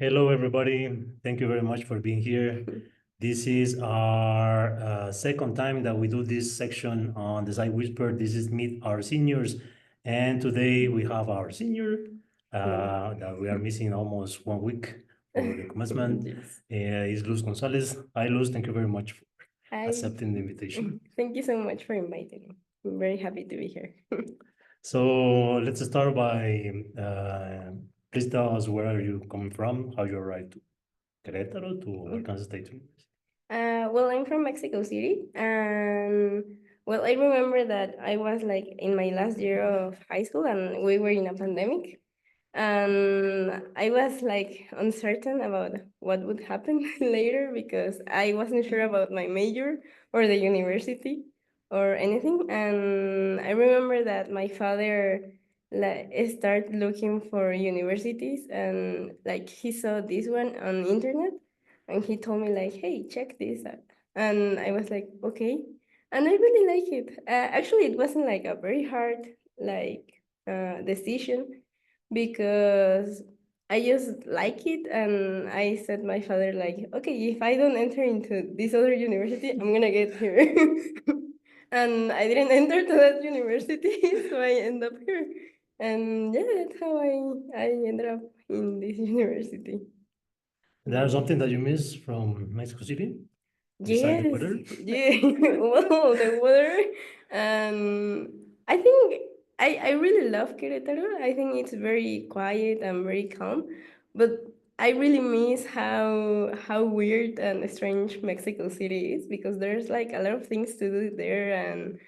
Hello, everybody. Thank you very much for being here. This is our second time that we do this section on the Side Whisper. This is Meet Our Seniors. And today we have our senior that we are missing almost 1 week for the commencement. Yes. Is Luz Gonzalez. Hi, Luz. Thank you very much for Hi. accepting the invitation. Thank you so much for inviting me. I'm very happy to be here. So let's start by please tell us where are you coming from, how you arrived to Querétaro to Arkansas State University. Well, I'm from Mexico City, and well, I remember that I was like in my last year of high school, and we were in a pandemic, and I was like uncertain about what would happen later because I wasn't sure about my major or the university or anything. And I remember that my father like started looking for universities, and like he saw this one on internet, and he told me like, "Hey, check this out." And I was like, "Okay." And I really like it. Actually, it wasn't like a very hard like decision because I just like it, and I said my father like, okay, if I don't enter into this other university, I'm gonna get here. And I didn't enter to that university, so I end up here. And yeah, that's how I ended up in this university. There's something that you miss from Mexico City besides the Yes, weather? yeah. Well, the weather, and I think I really love Querétaro. I think it's very quiet and very calm, but I really miss how weird and strange Mexico City is because there's like a lot of things to do there and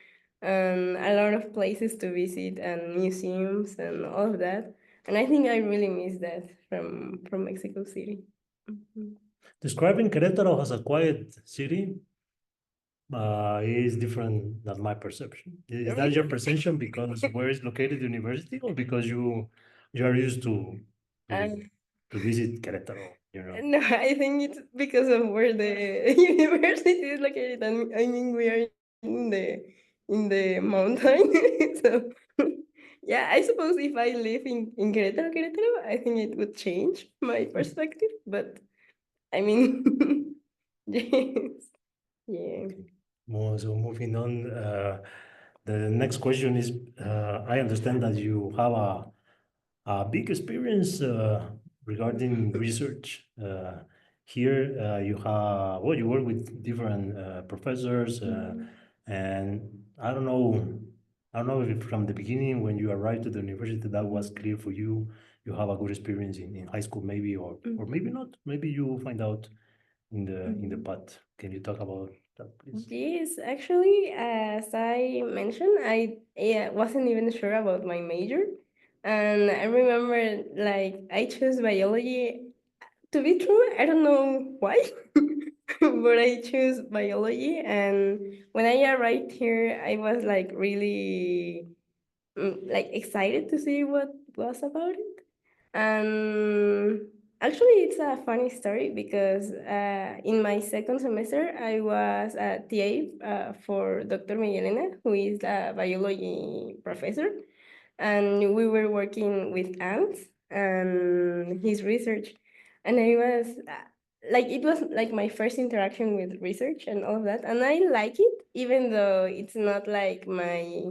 a lot of places to visit and museums and all of that. And I think I really miss that from Mexico City. Mhm. Describing Querétaro as a quiet city is different than my perception. Is that your perception because where is located the university or because you are used to Um, to visit Querétaro, you know? No, I think it's because of where the university is located. And I mean, we are in the mountain. So yeah, I suppose if I live in Querétaro, I think it would change my perspective. But I mean, yes, yeah. Okay. So moving on, the next question is, I understand that you have a big experience regarding research. Here, you have, well, you work with different professors, Mhm. and I don't know if from the beginning when you arrived to the university that was clear for you. You have a good experience in high school, maybe, or maybe Mhm. not. Maybe you find out in the Mhm. path. Can you talk about that, please? Yes, actually, as I mentioned, I wasn't even sure about my major. And I remember, like, I chose biology. To be true, I don't know why, but I chose biology. And when I arrived here, I was like really like excited to see what was about it. And actually, it's a funny story because in my second semester, I was a TA for Dr. Miguelena, who is a biology professor, and we were working with ants and his research. And I was like, it was like my first interaction with research and all of that, and I like it, even though it's not like my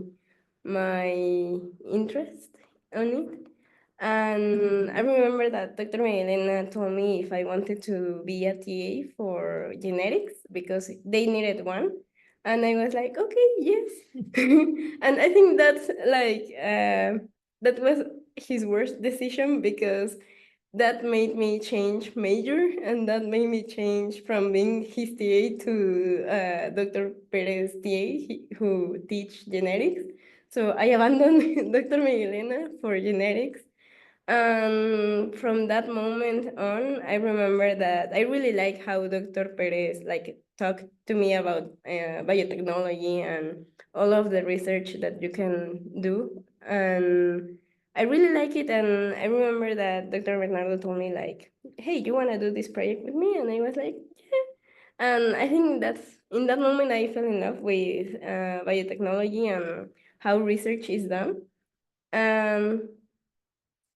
interest on it. And I remember that Dr. Maylena told me if I wanted to be a TA for genetics because they needed one. And I was like, okay, yes. And I think that's like, that was his worst decision because that made me change major and that made me change from being his TA to Dr. Perez TA who teach genetics. So I abandoned Dr. Miguelena for genetics. And from that moment on, I remember that I really like how Dr. Perez like talked to me about biotechnology and all of the research that you can do. And I really like it. And I remember that Dr. Bernardo told me like, "Hey, you want to do this project with me?" And I was like, "Yeah." And I think that's in that moment I fell in love with biotechnology and how research is done. Um,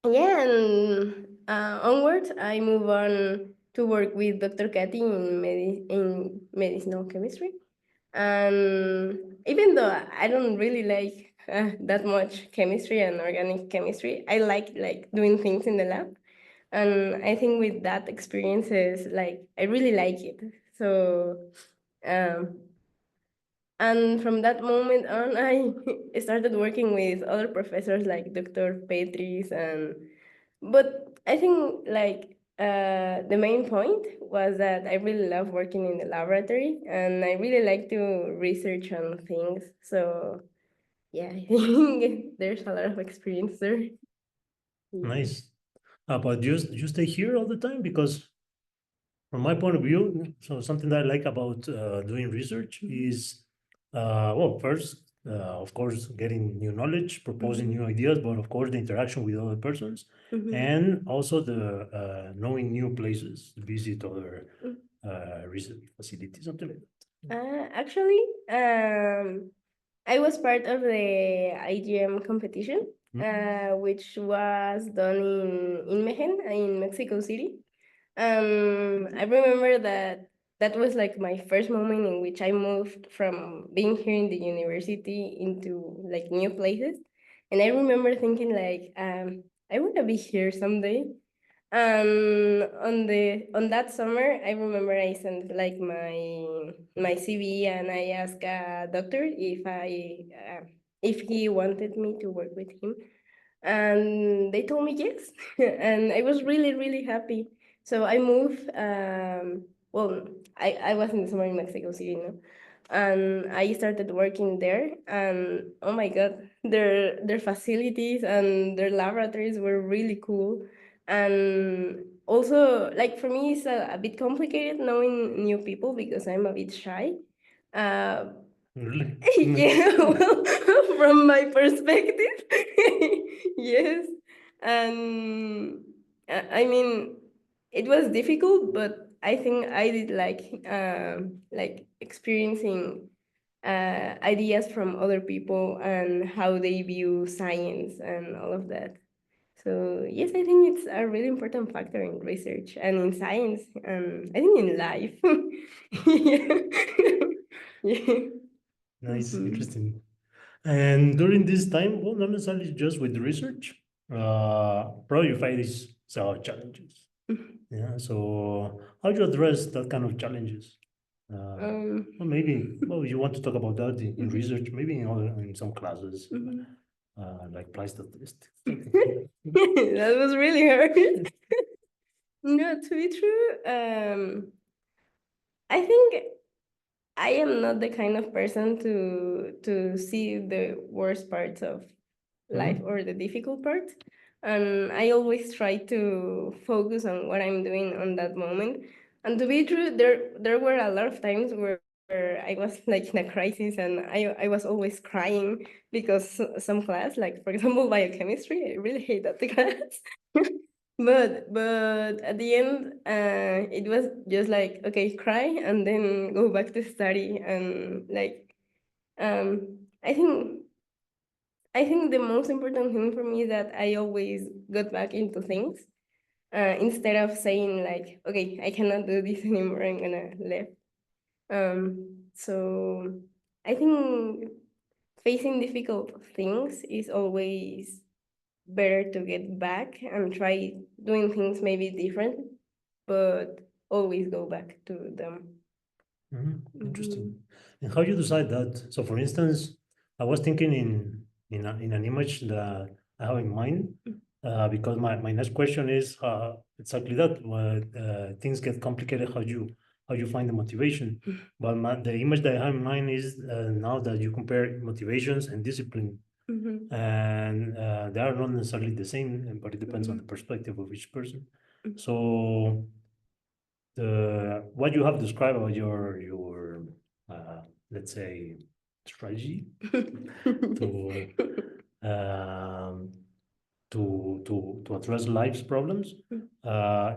yeah, and onwards, I move on to work with Dr. Kathy in medicinal chemistry. And even though I don't really like that much chemistry and organic chemistry, I like doing things in the lab. And I think with that experiences, like I really like it. So um, and from that moment on, I started working with other professors like Dr. Petris, and but I think like the main point was that I really love working in the laboratory, and I really like to research on things. So yeah, I think there's a lot of experience there. Yeah. Nice. But you stay here all the time? Because from my point of view, so something that I like about doing research Mhm. is, well, first, of course, getting new knowledge, proposing Mhm. new ideas, but of course, the interaction with other persons, Mhm. and also the knowing new places, visit other Mhm. research facilities, something like that. Actually, I was part of the IGM competition, which was done in Mejen, in Mexico City. I remember that that was like my first moment in which I moved from being here in the university into like new places. And I remember thinking like, I want to be here someday. On that summer, I remember I sent like my CV, and I asked a doctor if he wanted me to work with him, and they told me yes. And I was really happy. So I moved. Well, I was in the summer in Mexico City, you know, and I started working there. And oh my god, their facilities and their laboratories were really cool. And also, like for me, it's a bit complicated knowing new people because I'm a bit shy. Uh, Really? yeah, well, from my perspective, yes. And I mean, it was difficult, but I think I did like experiencing ideas from other people and how they view science and all of that. So yes, I think it's a really important factor in research and in science, and I think in life. Yeah. Yeah. Nice, Mhm. interesting. And during this time, well, not necessarily just with research, probably you find these challenges. Yeah. So how do you address that kind of challenges? Um, Well, maybe, well, you want to talk about that in mhm, research, maybe in some classes, mhm. like price statistics, something. That was really hard. No, to be true, I think I am not the kind of person to see the worst parts of life Mhm. or the difficult parts. And I always try to focus on what I'm doing on that moment. And to be true, there were a lot of times where I was like in a crisis, and I was always crying because some class, like for example biochemistry, I really hate that class. But at the end, it was just like, okay, cry and then go back to study. And like I think the most important thing for me is that I always got back into things, instead of saying like, okay, I cannot do this anymore, I'm gonna leave. So I think facing difficult things is always better to get back and try doing things maybe different, but always go back to them. Interesting. Mhm. And how you decide that? So, for instance, I was thinking in an image that I have in mind, because my next question is exactly that. When things get complicated, how you find the motivation? But the image that I have in mind is now that you compare motivations and discipline, Mhm. and they are not necessarily the same, but it depends on the Mhm. perspective of each person. So the what you have described about your uh, let's say strategy to um, to address life's problems,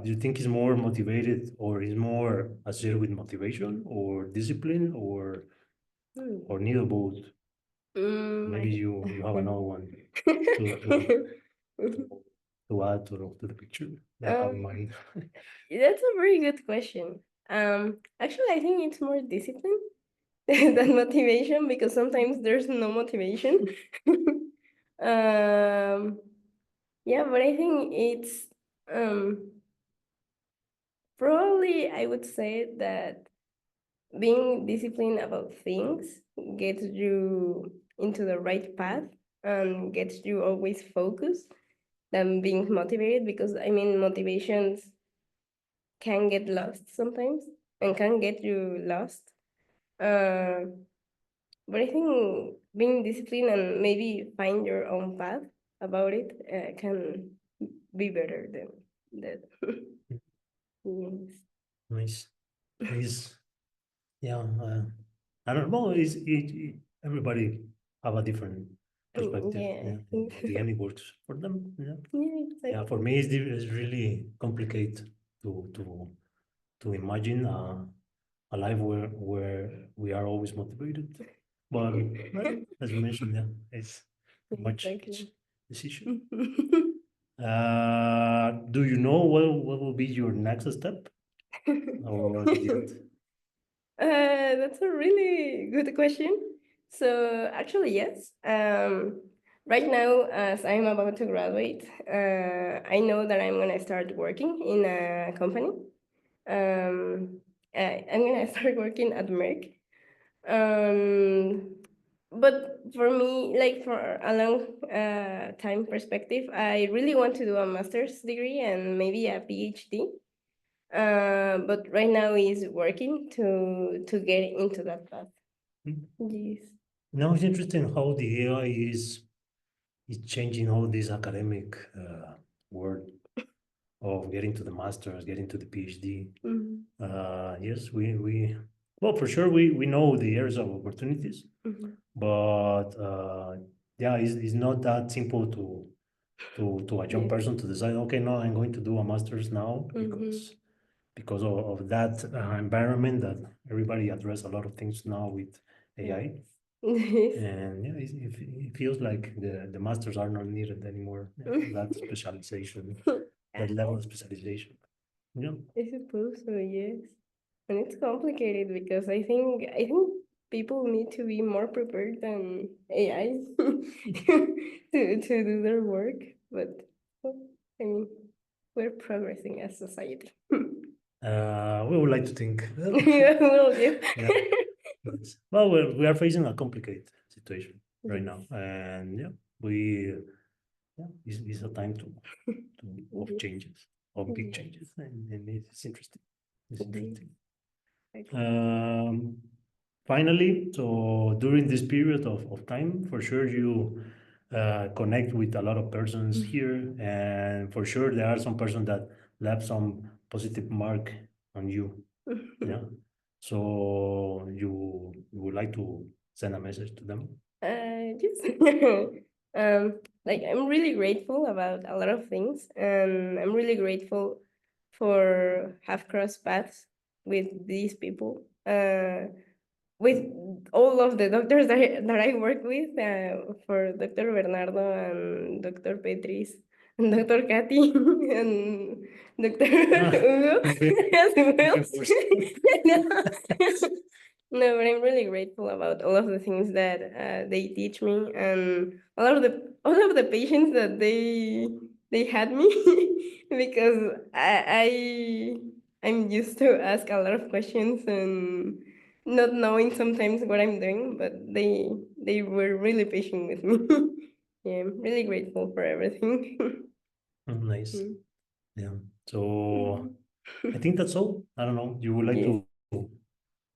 do you think is more motivated or is more associated with motivation or discipline or neither both? Maybe I you have another one to to add to the picture that I have in Um, mind? that's a very good question. Actually, I think it's more discipline than motivation because sometimes there's no motivation. um, yeah, but I think it's um probably I would say that being disciplined about things gets you into the right path and gets you always focused than being motivated because I mean motivations can get lost sometimes and can get you lost. Uh, but I think being disciplined and maybe find your own path about it can be better than that. Yes. Nice. Is yeah. I don't know. Everybody have a different perspective. Yeah, Yeah, I think at the end, it works for them. Yeah. yeah, Yeah. For exactly. me, it's really complicated to imagine a life where we are always motivated. But well, as you mentioned, yeah, it's much each Exactly. decision. Do you know what will be your next step, or did you? That's a really good question. So actually, yes. Right now, as I'm about to graduate, I know that I'm gonna start working in a company. Um, I'm gonna start working at Merck. Um, but for me, like for a long time perspective, I really want to do a master's degree and maybe a PhD. But right now is working to get into that path. Yes. Now it's interesting how the AI is changing all this academic world of getting to the masters, getting to the PhD. Mm-hmm. Yes, we well for sure we know the areas of opportunities, Mm-hmm. but yeah, it's not that simple to a young Yes. person to decide. Okay, no, I'm going to do a master's now Mm-hmm. because of that environment that everybody address a lot of things now with AI. Yes. And yeah, it feels like the masters are not needed anymore. Yeah, that specialization, that level of specialization. Yeah. I suppose so, yes. And it's complicated because I think people need to be more prepared than AI to do their work. But well, I mean, we're progressing as society. We would like to think. Well, yes. Yeah. Well, we are facing a complicated situation right Yes. now, and yeah, we yeah, it's a time of Yes. changes, of big Yes. changes, and it's interesting. It's Yes. interesting. Exactly. Um, Finally, so during this period of time, for sure you connect with a lot of persons here, and for sure there are some persons that left some positive mark on you. Yeah. So you would like to send a message to them? Just like I'm really grateful about a lot of things, and I'm really grateful for have crossed paths with these people. With all of the doctors that I work with, for Dr. Bernardo and Dr. Petris and Dr. Katy and Dr. Ah, Hugo moving, as well. moving force. No, but I'm really grateful about all of the things that they teach me and all of the patients that they had me because I'm used to ask a lot of questions and not knowing sometimes what I'm doing, but they were really patient with me. Yeah, I'm really grateful for everything. Nice. Mm. Yeah. So Mm. I think that's all. I don't know. You would like Yes.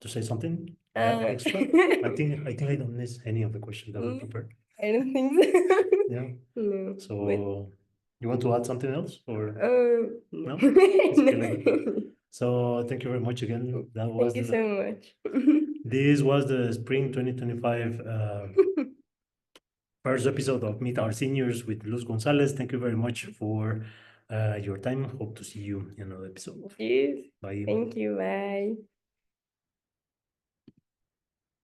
to say something Uh, extra? I think I don't miss any of the questions that we mm, prepared. I don't think so. Yeah. No, but So you want to add something else or no. no? It's okay like that. No. So thank you very much again. Thank you so much. This was the spring 2025 first episode of Meet Our Seniors with Luz Gonzalez. Thank you very much for your time. Hope to see you in another episode. Yes. Bye. Thank you. Bye.